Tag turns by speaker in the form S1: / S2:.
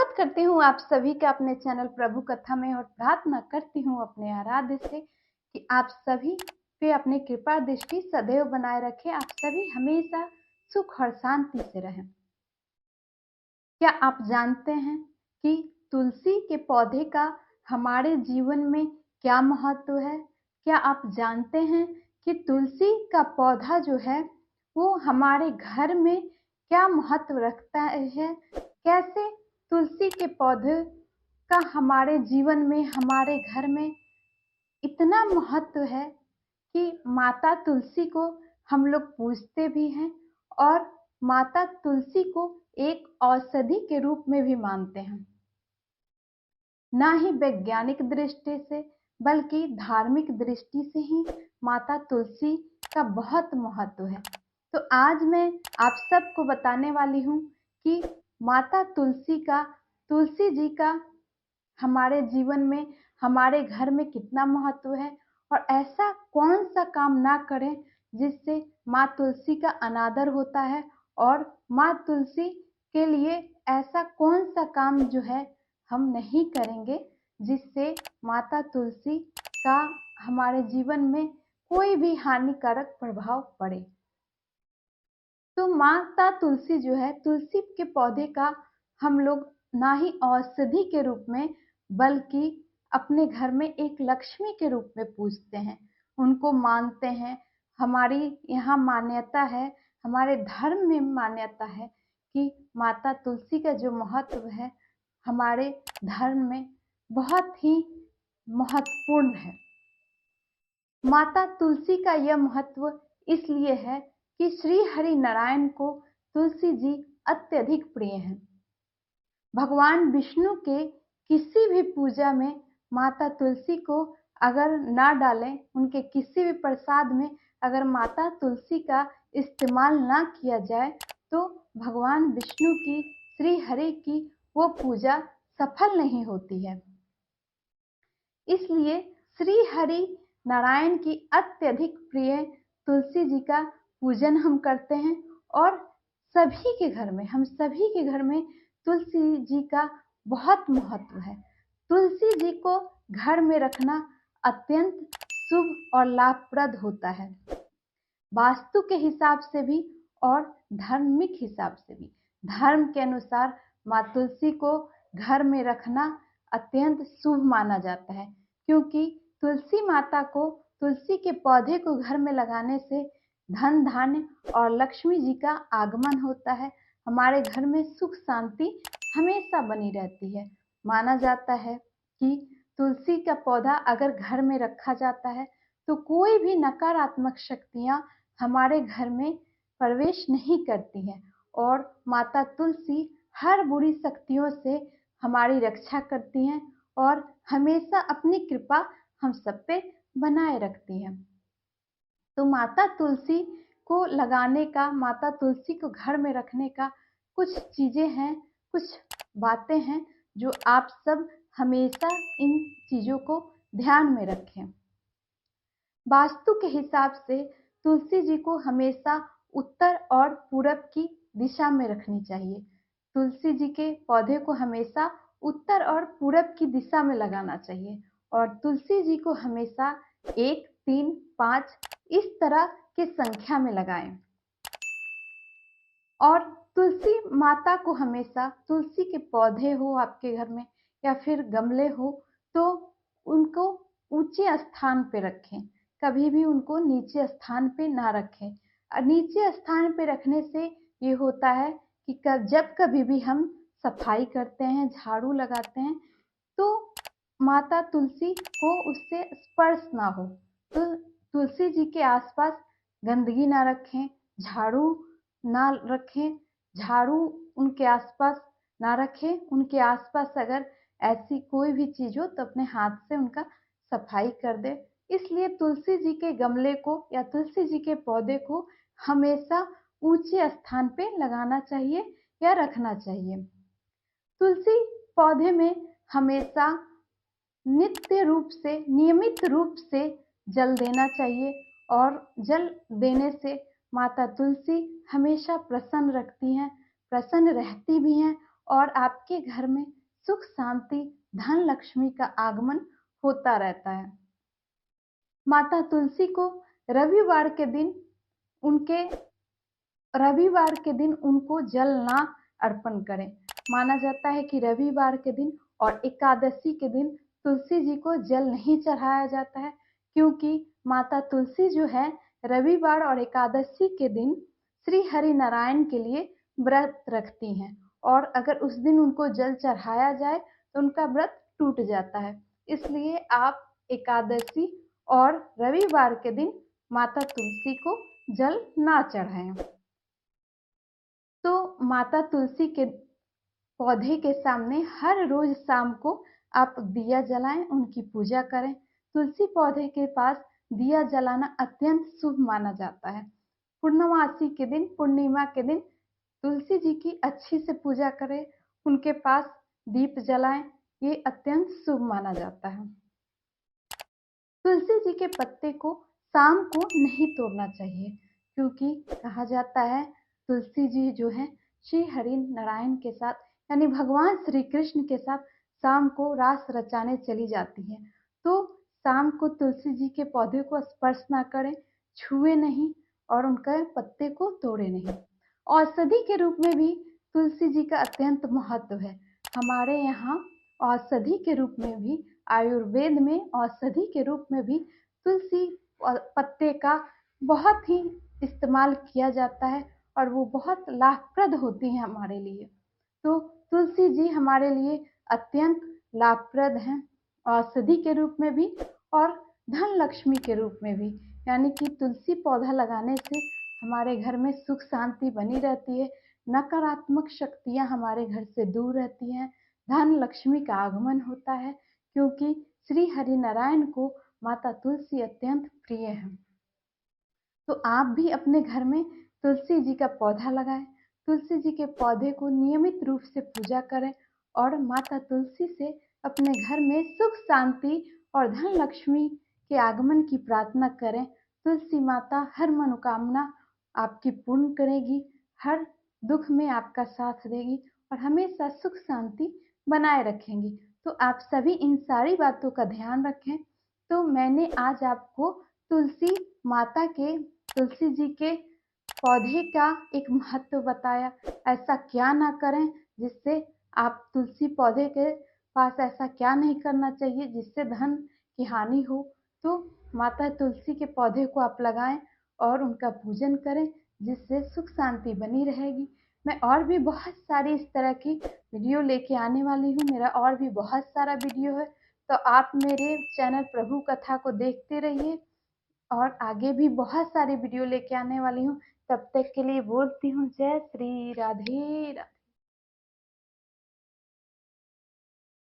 S1: स्वागत करती हूँ आप सभी का अपने चैनल प्रभु कथा में और प्रार्थना करती हूँ अपने आराध्य से कि आप सभी पे अपनी कृपा दृष्टि सदैव बनाए रखे। आप सभी हमेशा सुख और शांति से रहें। क्या आप जानते हैं कि तुलसी के पौधे का हमारे जीवन में क्या महत्व है? क्या आप जानते हैं कि तुलसी का पौधा जो है वो हमारे घर में क्या महत्व रखता है? कैसे तुलसी के पौधे का हमारे जीवन में, हमारे घर में इतना महत्व है कि माता तुलसी को हम लोग पूजते भी हैं और माता तुलसी को एक औषधि के रूप में भी मानते हैं। ना ही वैज्ञानिक दृष्टि से बल्कि धार्मिक दृष्टि से ही माता तुलसी का बहुत महत्व है। तो आज मैं आप सबको बताने वाली हूँ कि माता तुलसी जी का हमारे जीवन में, हमारे घर में कितना महत्व है और ऐसा कौन सा काम ना करें जिससे माँ तुलसी का अनादर होता है और माँ तुलसी के लिए ऐसा कौन सा काम जो है हम नहीं करेंगे जिससे माता तुलसी का हमारे जीवन में कोई भी हानिकारक प्रभाव पड़े। तो माता तुलसी जो है, तुलसी के पौधे का हम लोग ना ही औषधि के रूप में बल्कि अपने घर में एक लक्ष्मी के रूप में पूजते हैं, उनको मानते हैं। हमारी यहाँ मान्यता है, हमारे धर्म में मान्यता है कि माता तुलसी का जो महत्व है हमारे धर्म में बहुत ही महत्वपूर्ण है। माता तुलसी का यह महत्व इसलिए है कि श्री हरि नारायण को तुलसी जी अत्यधिक प्रिय हैं। भगवान विष्णु के किसी भी पूजा में माता तुलसी को अगर ना डालें, उनके किसी भी प्रसाद में अगर माता तुलसी का इस्तेमाल ना किया जाए तो भगवान विष्णु की, श्री हरि की वो पूजा सफल नहीं होती है। इसलिए श्री हरि नारायण की अत्यधिक प्रिय तुलसी जी का पूजन हम करते हैं और सभी के घर में, हम सभी के घर में तुलसी जी का बहुत महत्व है। तुलसी जी को घर में रखना अत्यंत शुभ और लाभप्रद होता है, वास्तु के हिसाब से भी और धार्मिक हिसाब से भी। धर्म के अनुसार माँ तुलसी को घर में रखना अत्यंत शुभ माना जाता है, क्योंकि तुलसी माता को, तुलसी के पौधे को घर में लगाने से धन धान्य और लक्ष्मी जी का आगमन होता है। हमारे घर में सुख शांति हमेशा बनी रहती है। माना जाता है कि तुलसी का पौधा अगर घर में रखा जाता है तो कोई भी नकारात्मक शक्तियाँ हमारे घर में प्रवेश नहीं करती हैं और माता तुलसी हर बुरी शक्तियों से हमारी रक्षा करती हैं और हमेशा अपनी कृपा हम सब पे बनाए रखती हैं। तो माता तुलसी को लगाने का, माता तुलसी को घर में रखने का कुछ चीज़ें हैं, कुछ बातें हैं जो आप सब हमेशा इन चीज़ों को ध्यान में रखें। वास्तु के हिसाब से तुलसी जी को हमेशा उत्तर और पूरब की दिशा में रखनी चाहिए। तुलसी जी के पौधे को हमेशा उत्तर और पूरब की दिशा में लगाना चाहिए और तुलसी जी को हमेशा 1, 3, 5 इस तरह की संख्या में लगाएं। और तुलसी माता को हमेशा, तुलसी के पौधे हो आपके घर में या फिर गमले हो तो उनको ऊंचे स्थान पे रखें, कभी भी उनको नीचे स्थान पे ना रखें। नीचे स्थान पे रखने से ये होता है कि जब कभी भी हम सफाई करते हैं, झाड़ू लगाते हैं तो माता तुलसी को उससे स्पर्श ना हो। तो तुलसी जी के आसपास गंदगी ना रखें, झाड़ू ना रखें, झाड़ू उनके आसपास ना रखें। उनके आसपास अगर ऐसी कोई भी चीज़ हो तो अपने हाथ से उनका सफाई कर दे। इसलिए तुलसी जी के गमले को या तुलसी जी के पौधे को हमेशा ऊंचे स्थान पे लगाना चाहिए या रखना चाहिए। तुलसी पौधे में हमेशा नियमित रूप से जल देना चाहिए और जल देने से माता तुलसी हमेशा प्रसन्न रहती हैं और आपके घर में सुख शांति, धन लक्ष्मी का आगमन होता रहता है। माता तुलसी को रविवार के दिन उनके रविवार के दिन उनको जल ना अर्पण करें। माना जाता है कि रविवार के दिन और एकादशी के दिन तुलसी जी को जल नहीं चढ़ाया जाता है, क्योंकि माता तुलसी जो है रविवार और एकादशी के दिन श्री हरि नारायण के लिए व्रत रखती हैं, और अगर उस दिन उनको जल चढ़ाया जाए तो उनका व्रत टूट जाता है। इसलिए आप एकादशी और रविवार के दिन माता तुलसी को जल ना चढ़ाएं। तो माता तुलसी के पौधे के सामने हर रोज शाम को आप दिया जलाएं, उनकी पूजा करें। तुलसी पौधे के पास दिया जलाना अत्यंत शुभ माना जाता है। पूर्णमासी के दिन, पूर्णिमा के दिन तुलसी जी की अच्छी से पूजा करें, उनके पास दीप जलाएं, ये अत्यंत शुभ माना जाता है। तुलसी जी के पत्ते को शाम को नहीं तोड़ना चाहिए, क्योंकि कहा जाता है तुलसी जी जो है श्री हरि नारायण के साथ, यानी भगवान श्री कृष्ण के साथ शाम को रास रचाने चली जाती है। तो शाम को तुलसी जी के पौधे को स्पर्श ना करें, छुए नहीं और उनके पत्ते को तोड़े नहीं। औषधि के रूप में भी तुलसी जी का अत्यंत महत्व है। हमारे यहाँ औषधि के रूप में भी, आयुर्वेद में औषधि के रूप में भी तुलसी पत्ते का बहुत ही इस्तेमाल किया जाता है, और वो बहुत लाभप्रद होती हैं हमारे लिए। तो तुलसी जी हमारे लिए अत्यंत लाभप्रद हैं, औषधि के रूप में भी और धन लक्ष्मी के रूप में भी। यानी कि तुलसी पौधा लगाने से हमारे घर में सुख शांति बनी रहती है, नकारात्मक शक्तियाँ हमारे घर से दूर रहती हैं, धन लक्ष्मी का आगमन होता है, क्योंकि श्री हरि नारायण को माता तुलसी अत्यंत प्रिय है। तो आप भी अपने घर में तुलसी जी का पौधा लगाएं, तुलसी जी के पौधे को नियमित रूप से पूजा करें और माता तुलसी से अपने घर में सुख शांति और धन लक्ष्मी के आगमन की प्रार्थना करें। तुलसी माता हर मनोकामना आपकी पूर्ण करेगी, हर दुख में आपका साथ देगी और हमेशा सुख शांति बनाए रखेंगी। तो आप सभी इन सारी बातों का ध्यान रखें। तो मैंने आज आपको तुलसी माता के, तुलसी जी के पौधे का एक महत्व बताया। ऐसा क्या ना करें जिससे आप, तुलसी पौधे के पास ऐसा क्या नहीं करना चाहिए जिससे धन की हानि हो। तो माता तुलसी के पौधे को आप लगाएं और उनका पूजन करें, जिससे सुख शांति बनी रहेगी। मैं और भी बहुत सारी इस तरह की वीडियो लेके आने वाली हूँ। मेरा और भी बहुत सारा वीडियो है, तो आप मेरे चैनल प्रभु कथा को देखते रहिए, और आगे भी बहुत सारी वीडियो लेके आने वाली हूँ। तब तक के लिए बोलती हूँ जय श्री राधे राधे।